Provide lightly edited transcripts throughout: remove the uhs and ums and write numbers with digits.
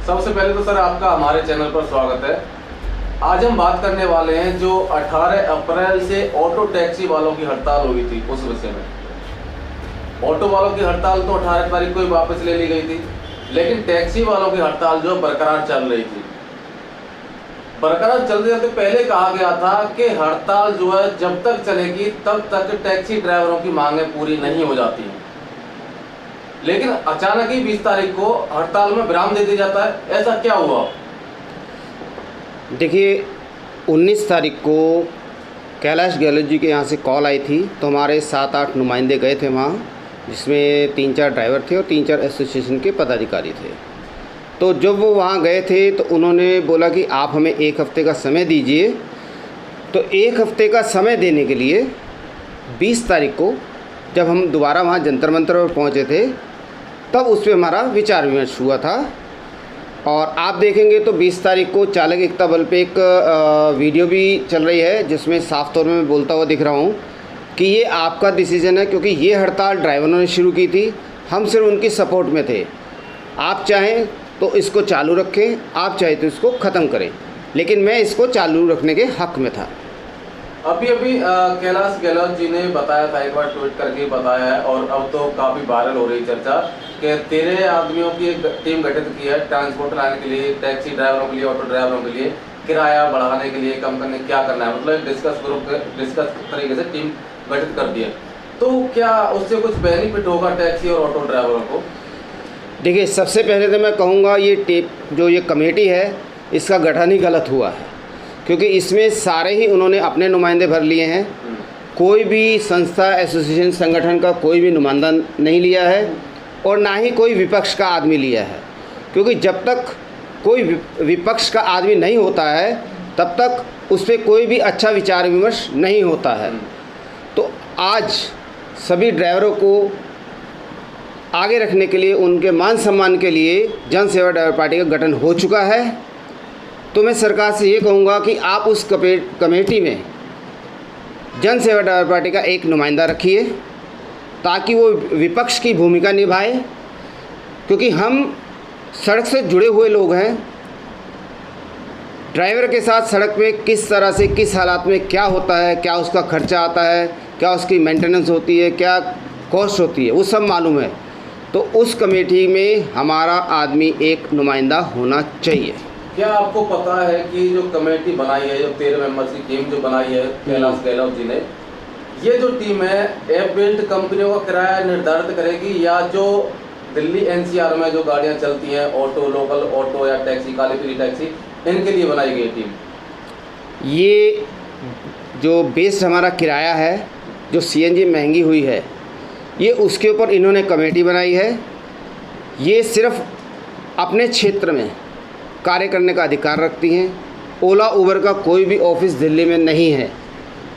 सबसे पहले तो सर आपका हमारे चैनल पर स्वागत है। आज हम बात करने वाले हैं जो 18 अप्रैल से ऑटो टैक्सी वालों की हड़ताल हुई थी उस विषय में। ऑटो वालों की हड़ताल तो 18 तारीख को ही वापस ले ली गई थी, लेकिन टैक्सी वालों की हड़ताल जो बरकरार चल रही थी। बरकरार चल रही थी, पहले कहा गया था कि हड़ताल जो है जब तक चलेगी तब तक टैक्सी ड्राइवरों की मांगें पूरी नहीं हो जाती हैं, लेकिन अचानक ही 20 तारीख को हड़ताल में विराम दे दिया जाता है। ऐसा क्या हुआ? देखिए, 19 तारीख को कैलाश गहलोत जी के यहाँ से कॉल आई थी, तो हमारे 7-8 नुमाइंदे गए थे वहाँ, जिसमें 3-4 ड्राइवर थे और 3-4 एसोसिएशन के पदाधिकारी थे। तो जब वो वहाँ गए थे तो उन्होंने बोला कि आप हमें 1 हफ़्ते का समय दीजिए। तो 1 हफ़्ते का समय देने के लिए 20 तारीख को जब हम दोबारा वहाँ जंतर मंतर पर पहुँचे थे, तब उस पर हमारा विचार विमर्श हुआ था। और आप देखेंगे तो 20 तारीख को चालक एकता बल पे एक वीडियो भी चल रही है, जिसमें साफ तौर में मैं बोलता हुआ दिख रहा हूँ कि ये आपका डिसीज़न है, क्योंकि ये हड़ताल ड्राइवरों ने शुरू की थी, हम सिर्फ उनकी सपोर्ट में थे। आप चाहें तो इसको चालू रखें, आप चाहें तो इसको ख़त्म करें, लेकिन मैं इसको चालू रखने के हक़ में था। अभी कैलाश गहलोत जी ने बताया था, एक बार ट्वीट करके बताया है, और अब तो काफ़ी वायरल हो रही चर्चा कि 13 आदमियों की एक टीम गठित की है ट्रांसपोर्ट लाने के लिए, टैक्सी ड्राइवरों के लिए, ऑटो ड्राइवरों के लिए, किराया बढ़ाने के लिए, कम करने क्या करना है, मतलब डिस्कस तरीके से टीम गठित कर दी है। तो क्या उससे कुछ बेनिफिट होगा टैक्सी और ऑटो ड्राइवरों को? देखिए, सबसे पहले तो मैं कहूँगा ये कमेटी है, इसका गठन ही गलत हुआ है, क्योंकि इसमें सारे ही उन्होंने अपने नुमाइंदे भर लिए हैं। कोई भी संस्था, एसोसिएशन, संगठन का कोई भी नुमाइंदा नहीं लिया है, और ना ही कोई विपक्ष का आदमी लिया है, क्योंकि जब तक कोई विपक्ष का आदमी नहीं होता है तब तक उस पर कोई भी अच्छा विचार विमर्श नहीं होता है। तो आज सभी ड्राइवरों को आगे रखने के लिए, उनके मान सम्मान के लिए जन सेवा ड्राइवर पार्टी का गठन हो चुका है। तो मैं सरकार से ये कहूँगा कि आप उस कमेटी में जन सेवा ड्राइवर पार्टी का एक नुमाइंदा रखिए, ताकि वो विपक्ष की भूमिका निभाए, क्योंकि हम सड़क से जुड़े हुए लोग हैं। ड्राइवर के साथ सड़क पे किस तरह से, किस हालात में क्या होता है, क्या उसका खर्चा आता है, क्या उसकी मेंटेनेंस होती है, क्या कॉस्ट होती है, वो सब मालूम है। तो उस कमेटी में हमारा आदमी एक नुमाइंदा होना चाहिए। क्या आपको पता है कि जो कमेटी बनाई है, जो 13 मेंबर्स की टीम जो बनाई है कैलाश गहलोत जी ने, ये जो टीम है ऐप बिल्ड कंपनियों का किराया निर्धारित करेगी, या जो दिल्ली एनसीआर में जो गाड़ियां चलती हैं, ऑटो, लोकल ऑटो या टैक्सी, काली पीली टैक्सी, इनके लिए बनाई गई टीम? ये जो बेस्ड हमारा किराया है, जो सीएनजी महंगी हुई है, ये उसके ऊपर इन्होंने कमेटी बनाई है। ये सिर्फ अपने क्षेत्र में कार्य करने का अधिकार रखती हैं। ओला उबर का कोई भी ऑफिस दिल्ली में नहीं है,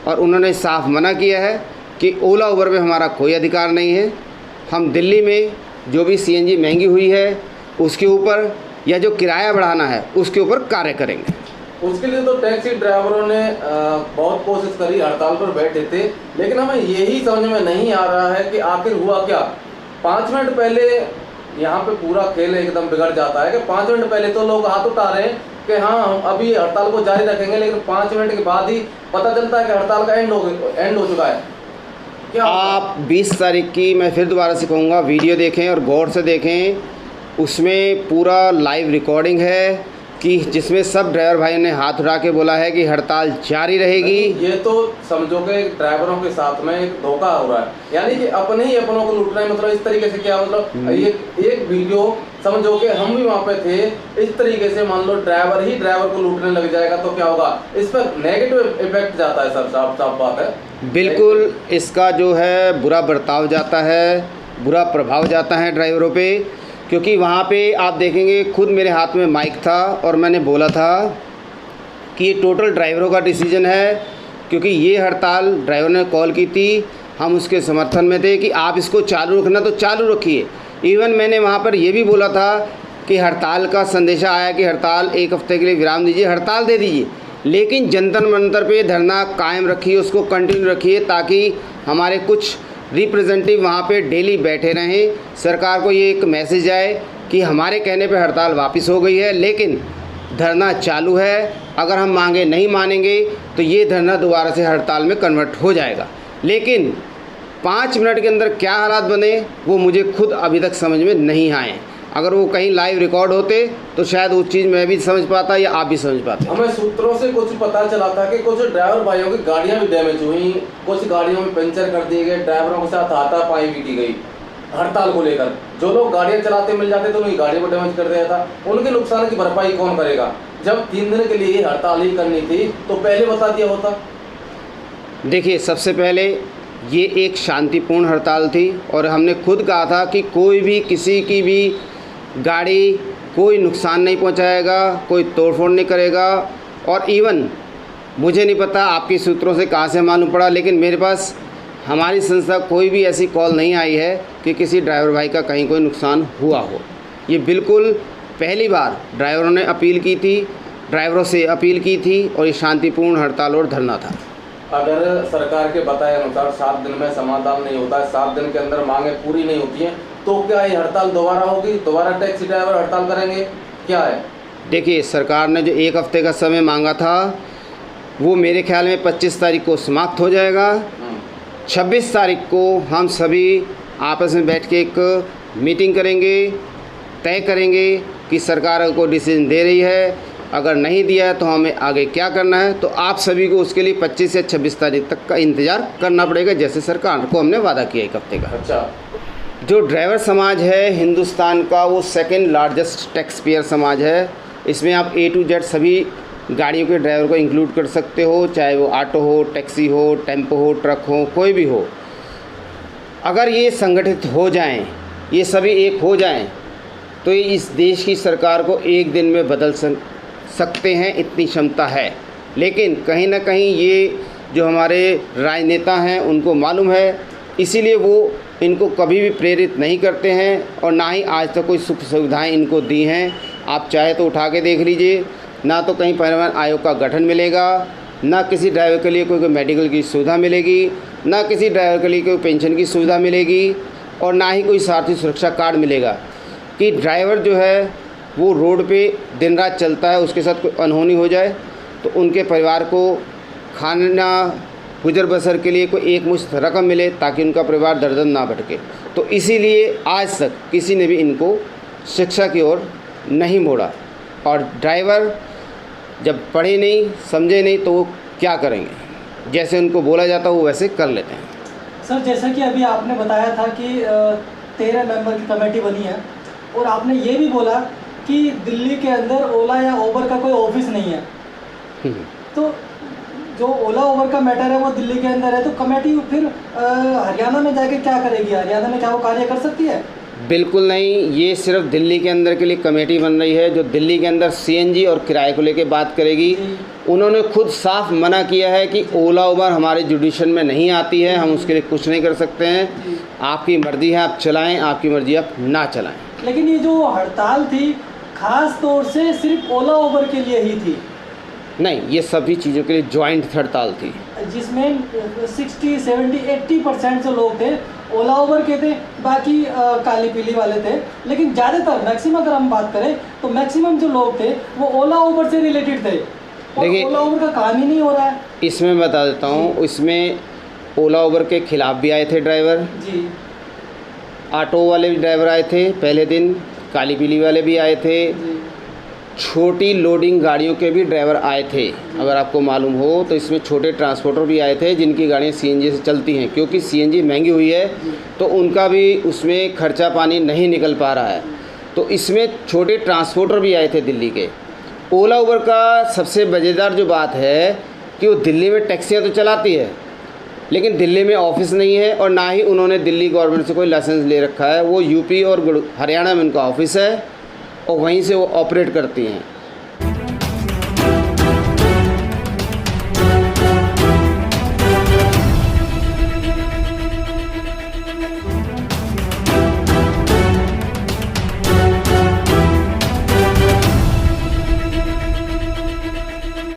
और उन्होंने साफ मना किया है कि ओला उबर में हमारा कोई अधिकार नहीं है। हम दिल्ली में जो भी सीएनजी महंगी हुई है उसके ऊपर, या जो किराया बढ़ाना है उसके ऊपर कार्य करेंगे। उसके लिए तो टैक्सी ड्राइवरों ने बहुत कोशिश करी, हड़ताल पर बैठे थे, लेकिन हमें यही समझ में नहीं आ रहा है कि आखिर हुआ क्या। 5 मिनट पहले यहाँ पे पूरा खेल एकदम बिगड़ जाता है कि 5 मिनट पहले तो लोग हाथ उठा रहे हैं कि हाँ हम अभी हड़ताल को जारी रखेंगे, लेकिन 5 मिनट के बाद ही पता चलता है कि हड़ताल का एंड हो चुका है। क्या आप 20 तारीख की, मैं फिर दोबारा से कहूँगा, वीडियो देखें और गौर से देखें। उसमें पूरा लाइव रिकॉर्डिंग है कि जिसमें सब ड्राइवर भाई ने हाथ उठा के बोला है कि हड़ताल जारी रहेगी। ये तो समझो कि ड्राइवरों के साथ में एक धोखा हो रहा है, यानी कि अपने ही अपनों को लूट रहे हैं। मतलब इस तरीके से क्या, मतलब एक वीडियो समझो कि हम भी वहाँ पे थे, इस तरीके से मान लो ड्राइवर ही ड्राइवर को लूटने लग जाएगा तो क्या होगा? इस पर नेगेटिव इफेक्ट जाता है सर, साफ बात है। बिल्कुल, इसका जो है बुरा बर्ताव जाता है, बुरा प्रभाव जाता है ड्राइवरों पे, क्योंकि वहाँ पे आप देखेंगे, खुद मेरे हाथ में माइक था और मैंने बोला था कि ये टोटल ड्राइवरों का डिसीजन है, क्योंकि ये हड़ताल ड्राइवर ने कॉल की थी, हम उसके समर्थन में थे कि आप इसको चालू रखना तो चालू रखिए। इवन मैंने वहाँ पर ये भी बोला था कि हड़ताल का संदेशा आया कि हड़ताल 1 हफ़्ते के लिए विराम दीजिए, हड़ताल दे दीजिए, लेकिन जंतर मंतर पे धरना कायम रखिए, उसको कंटिन्यू रखिए, ताकि हमारे कुछ रिप्रेजेंटेटिव वहाँ पे डेली बैठे रहें, सरकार को ये एक मैसेज आए कि हमारे कहने पे हड़ताल वापस हो गई है, लेकिन धरना चालू है। अगर हम मांगे नहीं मानेंगे तो ये धरना दोबारा से हड़ताल में कन्वर्ट हो जाएगा। लेकिन 5 मिनट के अंदर क्या हालात बने वो मुझे खुद अभी तक समझ में नहीं आए। अगर वो कहीं लाइव रिकॉर्ड होते तो शायद वो चीज़ मैं भी समझ पाता या आप भी समझ पाते। हमें सूत्रों से कुछ पता चला था कि कुछ ड्राइवर भाइयों की गाड़ियां भी डैमेज हुई, कुछ गाड़ियों में पंचर कर दिए गए, ड्राइवरों के साथ हाथापाई भी की गई हड़ताल को लेकर। जो लोग गाड़ियां चलाते मिल जाते थे उनकी गाड़ी को डैमेज कर दिया था। उनके नुकसान की भरपाई कौन करेगा? जब 3 दिन के लिए हड़ताल ही करनी थी तो पहले बता दिया होता। देखिए, सबसे पहले ये एक शांतिपूर्ण हड़ताल थी और हमने खुद कहा था कि कोई भी किसी की भी गाड़ी कोई नुकसान नहीं पहुंचाएगा, कोई तोड़फोड़ नहीं करेगा। और इवन मुझे नहीं पता आपके सूत्रों से कहाँ से मालूम पड़ा, लेकिन मेरे पास हमारी संस्था कोई भी ऐसी कॉल नहीं आई है कि किसी ड्राइवर भाई का कहीं कोई नुकसान हुआ हो। ये बिल्कुल पहली बार ड्राइवरों ने अपील की थी, ड्राइवरों से अपील की थी और ये शांतिपूर्ण हड़ताल और धरना था। अगर सरकार के बताए अनुसार 7 दिन में समाधान नहीं होता है, 7 दिन के अंदर मांगे पूरी नहीं होती हैं, तो क्या ये हड़ताल दोबारा होगी? दोबारा टैक्सी ड्राइवर हड़ताल करेंगे? क्या है? देखिए, सरकार ने जो 1 हफ्ते का समय मांगा था वो मेरे ख्याल में 25 तारीख को समाप्त हो जाएगा। 26 तारीख को हम सभी आपस में बैठ के एक मीटिंग करेंगे, तय करेंगे कि सरकार को डिसीजन दे रही है। अगर नहीं दिया है तो हमें आगे क्या करना है। तो आप सभी को उसके लिए 25 या 26 तारीख तक का इंतज़ार करना पड़ेगा, जैसे सरकार को हमने वादा किया 1 हफ्ते का। अच्छा, जो ड्राइवर समाज है हिंदुस्तान का वो 2nd लार्जेस्ट टैक्स पेयर समाज है। इसमें आप A to Z सभी गाड़ियों के ड्राइवर को इंक्लूड कर सकते हो, चाहे वो ऑटो हो, टैक्सी हो, टेम्पो हो, ट्रक हो, कोई भी हो। अगर ये संगठित हो जाएं, ये सभी एक हो जाएं, तो ये इस देश की सरकार को एक दिन में बदल सकते हैं, इतनी क्षमता है। लेकिन कहीं ना कहीं ये जो हमारे राजनेता हैं उनको मालूम है, इसीलिए वो इनको कभी भी प्रेरित नहीं करते हैं और ना ही आज तक कोई सुख सुविधाएं इनको दी हैं। आप चाहे तो उठा के देख लीजिए, ना तो कहीं परिवहन आयोग का गठन मिलेगा, ना किसी ड्राइवर के लिए कोई मेडिकल की सुविधा मिलेगी, ना किसी ड्राइवर के लिए कोई पेंशन की सुविधा मिलेगी और ना ही कोई सारथी सुरक्षा कार्ड मिलेगा कि ड्राइवर जो है वो रोड पे दिन रात चलता है, उसके साथ कोई अनहोनी हो जाए तो उनके परिवार को खाना गुजर बसर के लिए कोई एक मुश्त रकम मिले ताकि उनका परिवार दर-दर ना भटके। तो इसीलिए आज तक किसी ने भी इनको शिक्षा की ओर नहीं मोड़ा। और ड्राइवर जब पढ़े नहीं समझे नहीं तो वो क्या करेंगे, जैसे उनको बोला जाता वो वैसे कर लेते हैं। सर, जैसा कि अभी आपने बताया था कि 13 मेंबर की कमेटी बनी है और आपने ये भी बोला कि दिल्ली के अंदर ओला या उबर का कोई ऑफिस नहीं है, तो जो ओला उबर का मैटर है वो दिल्ली के अंदर है, तो कमेटी फिर हरियाणा में जाके क्या करेगी? हरियाणा में क्या वो कार्य कर सकती है? बिल्कुल नहीं, ये सिर्फ दिल्ली के अंदर के लिए कमेटी बन रही है जो दिल्ली के अंदर CNG और किराए को लेकर बात करेगी। उन्होंने खुद साफ मना किया है कि ओला उबर हमारे जुडिशन में नहीं आती है, हम उसके लिए कुछ नहीं कर सकते हैं। आपकी मर्ज़ी है, आप चलाएं, आपकी मर्ज़ी आप ना चलाएं। लेकिन ये जो हड़ताल थी खास तौर से सिर्फ ओला उबर के लिए ही थी? नहीं, ये सभी चीज़ों के लिए जॉइंट हड़ताल थी, जिसमें 60, 70, 80% जो लोग थे ओला उबर के थे, बाकी काली पीली वाले थे। लेकिन ज़्यादातर मैक्सिमम अगर हम बात करें तो मैक्सिमम जो लोग थे वो ओला उबर से रिलेटेड थे और ओला उबर का काम ही नहीं हो रहा है। इसमें मैं बता देता हूँ, इसमें ओला उबर के खिलाफ भी आए थे ड्राइवर जी, ऑटो वाले भी ड्राइवर आए थे पहले दिन, काली पीली वाले भी आए थे, छोटी लोडिंग गाड़ियों के भी ड्राइवर आए थे। अगर आपको मालूम हो तो इसमें छोटे ट्रांसपोर्टर भी आए थे जिनकी गाड़ियाँ CNG से चलती हैं, क्योंकि CNG महंगी हुई है तो उनका भी उसमें खर्चा पानी नहीं निकल पा रहा है। तो इसमें छोटे ट्रांसपोर्टर भी आए थे दिल्ली के। ओला उबर का सबसे मज़ेदार जो बात है कि वो दिल्ली में टैक्सियाँ तो चलाती है लेकिन दिल्ली में ऑफिस नहीं है और ना ही उन्होंने दिल्ली गवर्नमेंट से कोई लाइसेंस ले रखा है। वो यूपी और हरियाणा में उनका ऑफिस है और वहीं से वो ऑपरेट करती हैं।